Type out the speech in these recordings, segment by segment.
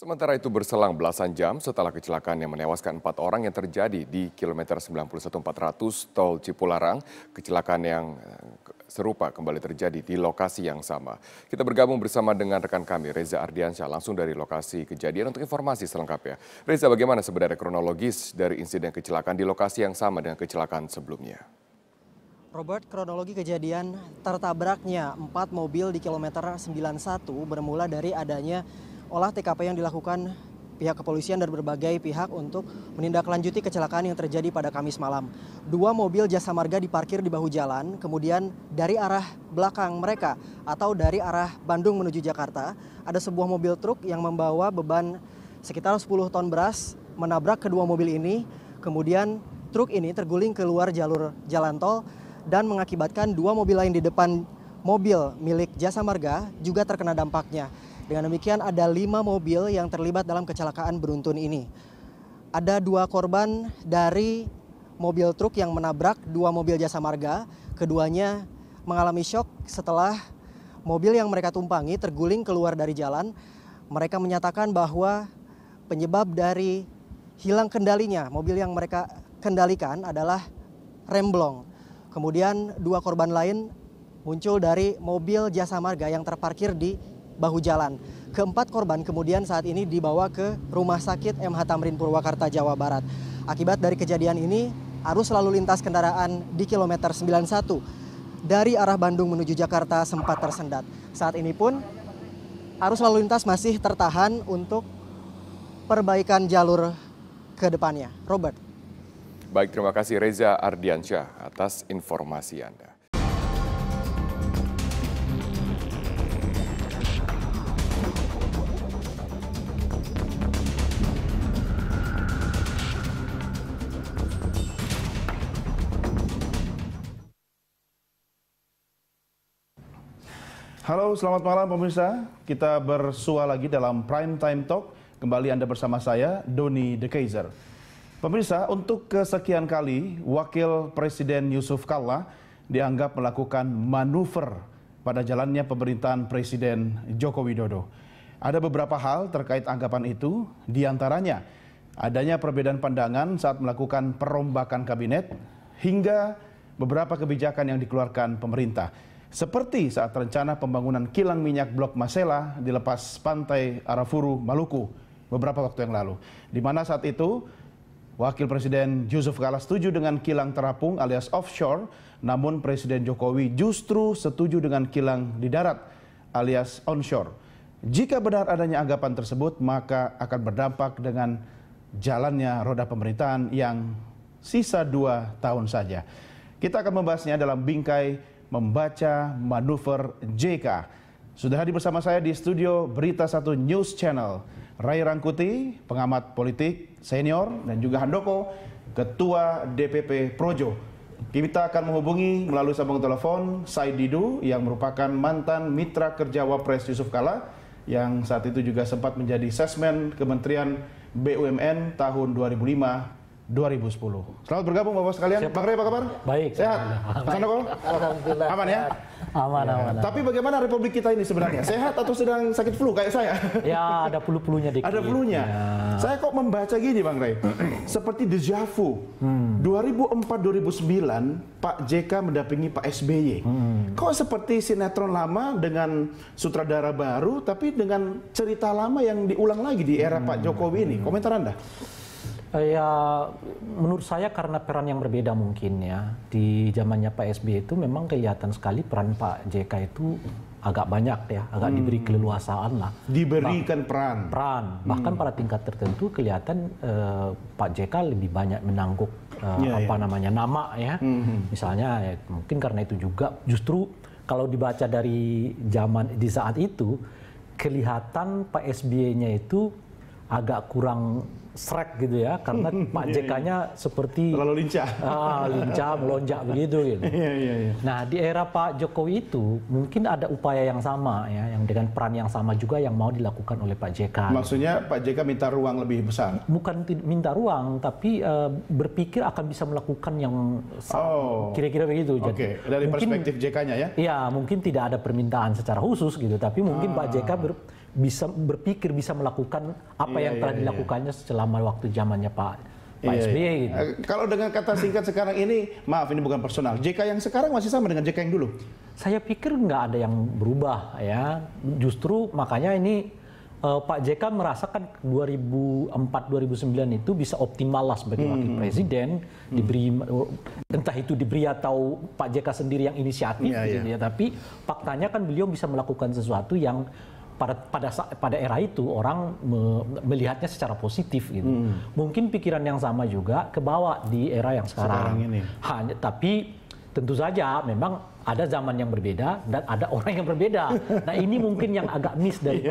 Sementara itu berselang belasan jam setelah kecelakaan yang menewaskan 4 orang yang terjadi di kilometer 91.400 tol Cipularang, kecelakaan yang serupa kembali terjadi di lokasi yang sama. Kita bergabung bersama dengan rekan kami Reza Ardiansyah langsung dari lokasi kejadian untuk informasi selengkapnya. Reza, bagaimana sebenarnya kronologis dari insiden kecelakaan di lokasi yang sama dengan kecelakaan sebelumnya? Robert, kronologi kejadian tertabraknya 4 mobil di kilometer 91 bermula dari adanya olah TKP yang dilakukan pihak kepolisian dan berbagai pihak untuk menindaklanjuti kecelakaan yang terjadi pada Kamis malam. 2 mobil jasa marga diparkir di bahu jalan, kemudian dari arah belakang mereka atau dari arah Bandung menuju Jakarta, ada sebuah mobil truk yang membawa beban sekitar 10 ton beras menabrak kedua mobil ini, kemudian truk ini terguling keluar jalur jalan tol dan mengakibatkan 2 mobil lain di depan mobil milik jasa marga juga terkena dampaknya. Dengan demikian ada 5 mobil yang terlibat dalam kecelakaan beruntun ini. Ada 2 korban dari mobil truk yang menabrak 2 mobil jasa marga. Keduanya mengalami syok setelah mobil yang mereka tumpangi terguling keluar dari jalan. Mereka menyatakan bahwa penyebab dari hilang kendalinya mobil yang mereka kendalikan adalah remblong. Kemudian 2 korban lain muncul dari mobil jasa marga yang terparkir di bahu jalan. Keempat korban kemudian saat ini dibawa ke Rumah Sakit MH Tamrin Purwakarta, Jawa Barat. Akibat dari kejadian ini, arus lalu lintas kendaraan di kilometer 91 dari arah Bandung menuju Jakarta sempat tersendat. Saat ini pun arus lalu lintas masih tertahan untuk perbaikan jalur ke depannya. Robert. Baik, terima kasih Reza Ardiansyah atas informasi Anda. Halo, selamat malam pemirsa. Kita bersua lagi dalam Prime Time Talk. Kembali Anda bersama saya, Doni De Kaiser. Pemirsa, untuk kesekian kali, Wakil Presiden Yusuf Kalla dianggap melakukan manuver pada jalannya pemerintahan Presiden Joko Widodo. Ada beberapa hal terkait anggapan itu, diantaranya adanya perbedaan pandangan saat melakukan perombakan kabinet, hingga beberapa kebijakan yang dikeluarkan pemerintah. Seperti saat rencana pembangunan kilang minyak Blok Masela di lepas pantai Arafuru, Maluku beberapa waktu yang lalu. Di mana saat itu Wakil Presiden Yusuf Kalla setuju dengan kilang terapung alias offshore, namun Presiden Jokowi justru setuju dengan kilang di darat alias onshore. Jika benar adanya anggapan tersebut, maka akan berdampak dengan jalannya roda pemerintahan yang sisa 2 tahun saja. Kita akan membahasnya dalam bingkai membaca manuver JK. Sudah hadir bersama saya di studio Berita 1 News Channel, Ray Rangkuti, pengamat politik senior, dan juga Handoko, Ketua DPP Projo. Kita akan menghubungi melalui sambungan telepon Said Didu yang merupakan mantan mitra kerja Wapres Yusuf Kalla yang saat itu juga sempat menjadi sesmen Kementerian BUMN tahun 2005-2010. Selamat bergabung Bapak sekalian. Bang Ray, apa kabar? Baik. Sehat? Mas Handoko? Alhamdulillah. Aman ya? Aman. Tapi bagaimana Republik kita ini sebenarnya? Sehat atau sedang sakit flu kayak saya? Ya, ada flu-flunya dikit. Ada flunya. Ya. Saya kok membaca gini Bang Ray, seperti deja vu. 2004-2009 Pak JK mendampingi Pak SBY. Kok seperti sinetron lama dengan sutradara baru, tapi dengan cerita lama yang diulang lagi di era Pak Jokowi ini. Komentar Anda? Ya, menurut saya karena peran yang berbeda mungkin ya. Di zamannya Pak SBY itu memang kelihatan sekali peran Pak JK itu agak banyak ya, agak diberi keleluasaan lah. Diberikan peran. Bahkan pada tingkat tertentu kelihatan Pak JK lebih banyak menangguk nama ya. Misalnya ya, mungkin karena itu juga justru kalau dibaca dari zaman di saat itu kelihatan Pak SBY-nya itu agak kurang srek gitu ya, karena Pak JK-nya seperti terlalu lincah, melonjak begitu gitu. Nah, di era Pak Jokowi itu mungkin ada upaya yang sama ya, yang dengan peran yang sama juga yang mau dilakukan oleh Pak JK. Maksudnya Pak JK minta ruang lebih besar? Bukan minta ruang, tapi berpikir akan bisa melakukan yang kira-kira begitu. Oke, dari perspektif JK-nya ya? Iya, mungkin tidak ada permintaan secara khusus gitu, tapi mungkin Pak JK bisa berpikir bisa melakukan apa yang telah dilakukannya selama waktu zamannya Pak SBY gitu. Kalau dengan kata singkat sekarang ini, maaf ini bukan personal, JK yang sekarang masih sama dengan JK yang dulu? Saya pikir nggak ada yang berubah ya. Justru makanya ini Pak JK merasakan 2004-2009 itu bisa optimal lah sebagai wakil presiden, diberi entah itu diberi atau Pak JK sendiri yang inisiatif gitu ya. Tapi faktanya kan beliau bisa melakukan sesuatu yang pada era itu orang melihatnya secara positif gitu. Mungkin pikiran yang sama juga kebawa di era yang sekarang ini. Tapi tentu saja memang ada zaman yang berbeda dan ada orang yang berbeda. Nah ini mungkin yang agak miss dari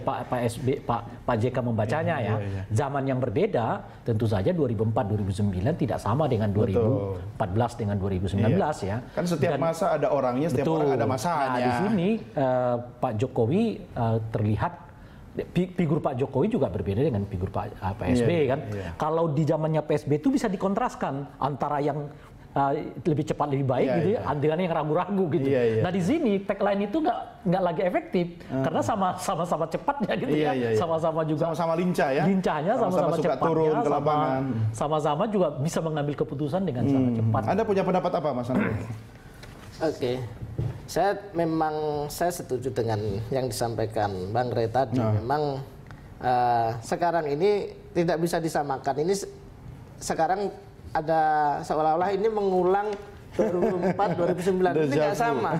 Pak JK membacanya ya. Zaman yang berbeda tentu saja 2004-2009 tidak sama dengan 2014 dengan 2019 ya. Kan setiap masa ada orangnya, setiap orang ada masanya. Nah di sini Pak Jokowi terlihat figur Pak Jokowi juga berbeda dengan figur Pak SBY kan. Kalau di zamannya Pak SBY itu bisa dikontraskan antara yang lebih cepat lebih baik gitu ya, dengan yang ragu-ragu gitu. Nah di sini tagline itu nggak lagi efektif karena sama-sama cepatnya gitu ya, sama-sama juga sama-sama lincah ya, lincahnya sama-sama cepatnya, turun ke lapangan, sama-sama juga bisa mengambil keputusan dengan sangat cepat. Anda punya pendapat apa Mas Andre? Oke, saya setuju dengan yang disampaikan Bang Rey tadi. Memang sekarang ini tidak bisa disamakan. Ini sekarang ada seolah-olah ini mengulang 2004, 2009. Ini nggak sama,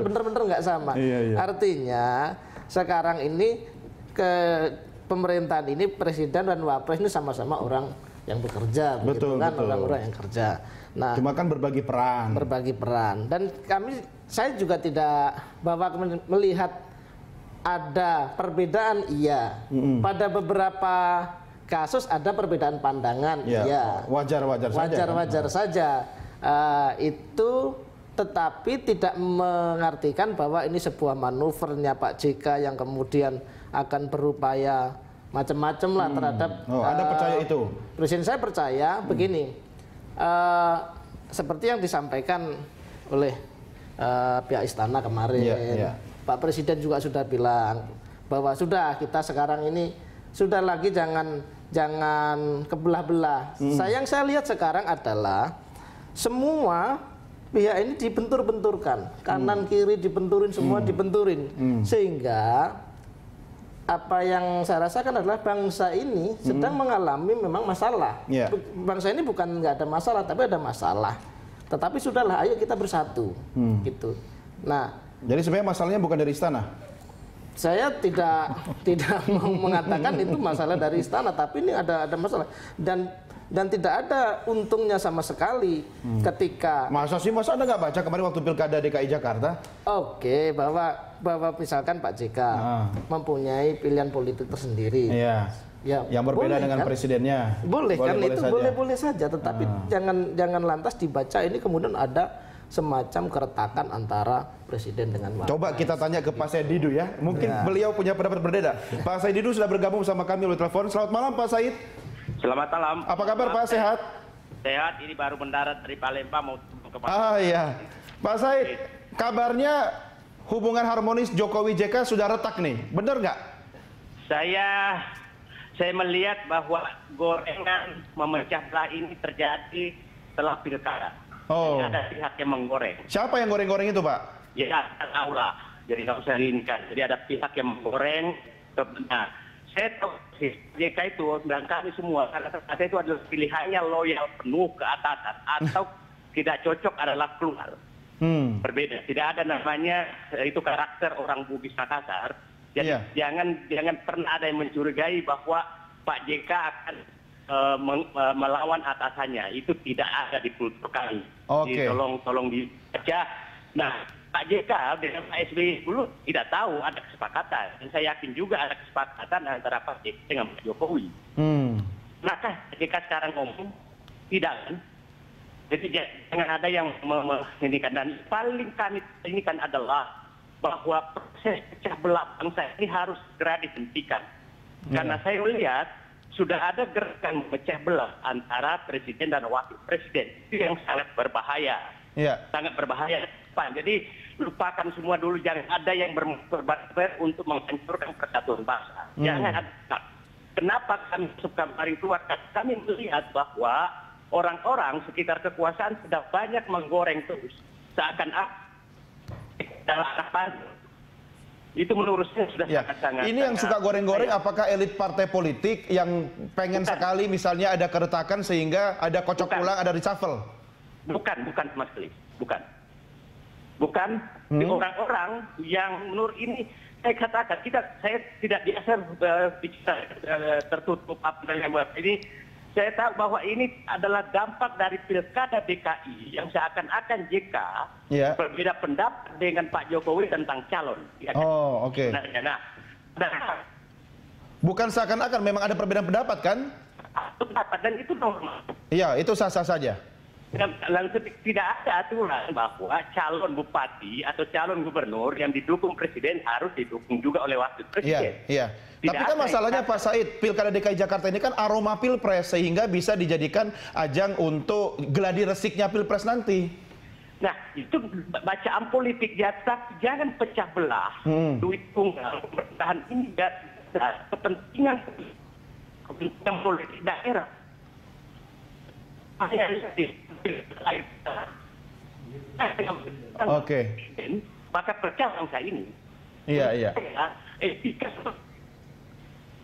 bener-bener nggak sama. Artinya sekarang ini pemerintahan ini presiden dan wapres ini sama-sama orang yang bekerja, begitu kan, orang-orang yang kerja. Nah, cuma kan berbagi peran. Dan saya juga tidak bahwa melihat ada perbedaan, iya. Pada beberapa kasus ada perbedaan pandangan, iya. Wajar-wajar saja. Itu tetapi tidak mengartikan bahwa ini sebuah manuvernya Pak JK yang kemudian akan berupaya macam-macam lah terhadap. Anda percaya itu? Presiden saya percaya begini, seperti yang disampaikan oleh pihak istana kemarin, Pak Presiden juga sudah bilang bahwa sudah kita sekarang ini sudah lagi jangan kebelah-belah. Yang saya lihat sekarang adalah semua pihak ini dibentur-benturkan, kanan kiri dibenturin, semua dibenturin, sehingga apa yang saya rasakan adalah bangsa ini sedang mengalami memang masalah. Bangsa ini bukan nggak ada masalah, tapi ada masalah. Tetapi sudahlah, ayo kita bersatu, gitu. Nah, jadi sebenarnya masalahnya bukan dari istana. Saya tidak mau mengatakan itu masalah dari istana, tapi ini ada masalah dan tidak ada untungnya sama sekali ketika. Masa Anda nggak baca kemarin waktu pilkada DKI Jakarta? Oke, bahwa misalkan Pak JK mempunyai pilihan politik tersendiri. Yang berbeda dengan presidennya. Boleh kan, itu boleh saja, tetapi jangan lantas dibaca ini kemudian ada semacam keretakan antara presiden dengan wapres. Coba kita tanya ke Pak Said Didu ya. Mungkin beliau punya pendapat berbeda. Pak Said Didu sudah bergabung bersama kami melalui telepon. Selamat malam Pak Said. Selamat malam. Apa kabar Pak? Sehat? Sehat, ini baru mendarat dari Palembang mau ke iya. Pak Said, kabarnya hubungan harmonis Jokowi JK sudah retak nih. Benar nggak? Saya melihat bahwa gorengan memecah belah ini terjadi setelah pilkada. Ada pihak yang menggoreng. Siapa yang goreng-goreng itu, Pak? Ya, tahu lah. Jadi nggak usah diinginkan. Jadi ada pihak yang menggoreng. Nah, saya tahu JK itu dan kami semua karena ternyata itu adalah pilihannya loyal penuh ke atasan atau tidak cocok adalah keluar. Berbeda. Tidak ada namanya itu karakter orang Bugis Makassar. Jadi jangan pernah ada yang mencurigai bahwa Pak JK akan melawan atasannya. Itu tidak ada di kultur kami. Tolong dibaca. Nah, Pak JK dengan Pak SBY dulu tidak tahu ada kesepakatan. Dan saya yakin juga ada kesepakatan antara Pak JK dengan Pak Jokowi. Nah, Pak JK sekarang ngomong tidak kan? Jadi jangan ada yang menginginkan. Dan paling kami inginkan adalah bahwa proses pecah belah bangsa ini harus segera dihentikan. Karena saya melihat sudah ada gerakan memecah belah antara presiden dan wakil presiden. Itu yang sangat berbahaya. Sangat berbahaya. Pak, jadi lupakan semua dulu, jangan ada yang berber untuk menghancurkan persatuan bangsa. Jangan ada. Kenapa kami kemarin keluar? Kami melihat bahwa orang-orang sekitar kekuasaan sudah banyak menggoreng terus, seakan-akan dalam apa? Itu menurut saya sudah sangat-sangat. Ini yang suka goreng-goreng, apakah elit partai politik yang pengen sekali misalnya ada keretakan sehingga ada kocok ulang, ada reshuffle? Bukan sama sekali. Bukan. Orang-orang yang menurut ini, saya katakan, saya tidak biasa bicara tertutup apa yang ini. Saya tahu bahwa ini adalah dampak dari pilkada DKI yang seakan-akan JK berbeda pendapat dengan Pak Jokowi tentang calon. Oh, oke. Nah, bukan seakan-akan, memang ada perbedaan pendapat kan? Pendapat, dan itu normal. Iya, itu sah-sah saja. Langsung tidak ada aturan bahwa calon bupati atau calon gubernur yang didukung presiden harus didukung juga oleh wakil presiden. Iya. Tapi kan masalahnya Pak Said, Pilkada DKI Jakarta ini kan aroma pilpres sehingga bisa dijadikan ajang untuk geladi resiknya pilpres nanti. Nah, itu bacaan politik jangan pecah belah. Duit tunggal pemerintahan ini kepentingan politik daerah. Oke. Maka pecah bangsa ini. Iya. Etika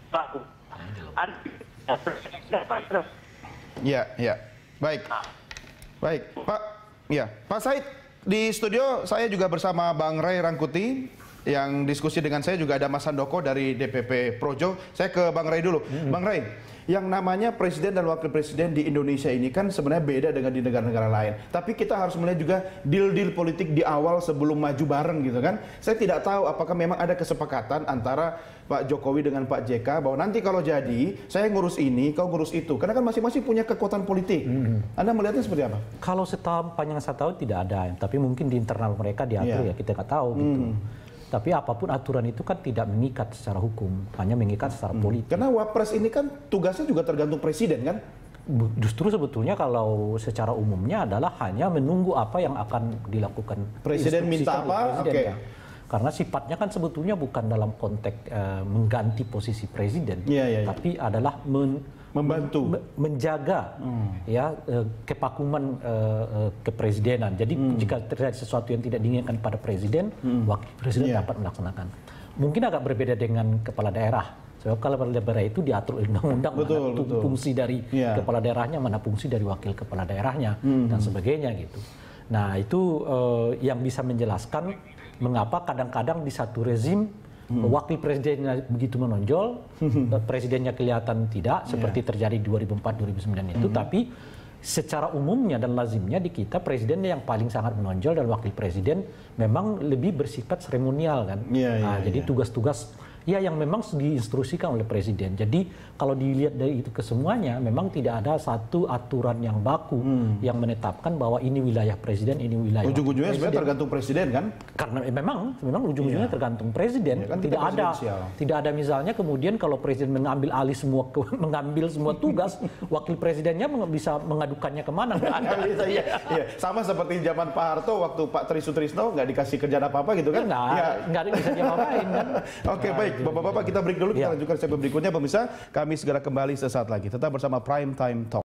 baku. Iya. Baik, Pak. Ya, Pak Said, di studio saya juga bersama Bang Ray Rangkuti. Yang diskusi dengan saya juga ada Mas Handoko dari DPP Projo. Saya ke Bang Ray dulu. Bang Ray, yang namanya presiden dan wakil presiden di Indonesia ini kan sebenarnya beda dengan di negara-negara lain. Tapi kita harus melihat juga deal-deal politik di awal sebelum maju bareng gitu kan. Saya tidak tahu apakah memang ada kesepakatan antara Pak Jokowi dengan Pak JK bahwa nanti kalau jadi saya ngurus ini, kau ngurus itu. Karena kan masing-masing punya kekuatan politik. Anda melihatnya seperti apa? Kalau sepanjang saya tahu tidak ada, tapi mungkin di internal mereka diatur ya kita nggak tahu gitu. Tapi apapun aturan itu kan tidak mengikat secara hukum, hanya mengikat secara politik. Karena Wapres ini kan tugasnya juga tergantung presiden kan? Justru sebetulnya kalau secara umumnya adalah hanya menunggu apa yang akan dilakukan. Presiden minta apa? Oke. Karena sifatnya kan sebetulnya bukan dalam konteks mengganti posisi presiden, tapi adalah membantu, menjaga kepakuman kepresidenan. Jadi jika terjadi sesuatu yang tidak diinginkan pada presiden, wakil presiden dapat melaksanakan. Mungkin agak berbeda dengan kepala daerah. Sebab kalau kepala daerah itu diatur undang-undang mana fungsi dari kepala daerahnya, mana fungsi dari wakil kepala daerahnya dan sebagainya gitu. Nah itu yang bisa menjelaskan mengapa kadang-kadang di satu rezim wakil presidennya begitu menonjol, presidennya kelihatan tidak, seperti terjadi 2004-2009 itu, tapi secara umumnya dan lazimnya di kita presidennya yang paling sangat menonjol dan wakil presiden memang lebih bersifat seremonial kan. Jadi tugas-tugas yang memang diinstruksikan oleh presiden. Jadi kalau dilihat dari itu kesemuanya, memang tidak ada satu aturan yang baku yang menetapkan bahwa ini wilayah presiden, ini wilayah. Ujung-ujungnya sebenarnya tergantung presiden kan? Karena memang ujung-ujungnya tergantung presiden. Kan tidak ada misalnya kemudian kalau presiden mengambil alih mengambil semua tugas, wakil presidennya bisa mengadukannya kemana? Nggak ada. Sama seperti zaman Pak Harto waktu Pak Tri Sutrisno nggak dikasih kerjaan apa-apa gitu kan? Nggak ada bisa diapa-apain kan? Oke, baik. Bapak-bapak kita break dulu, kita lanjutkan segmen berikutnya. Pemirsa, kami segera kembali sesaat lagi. Tetap bersama Prime Time Talk.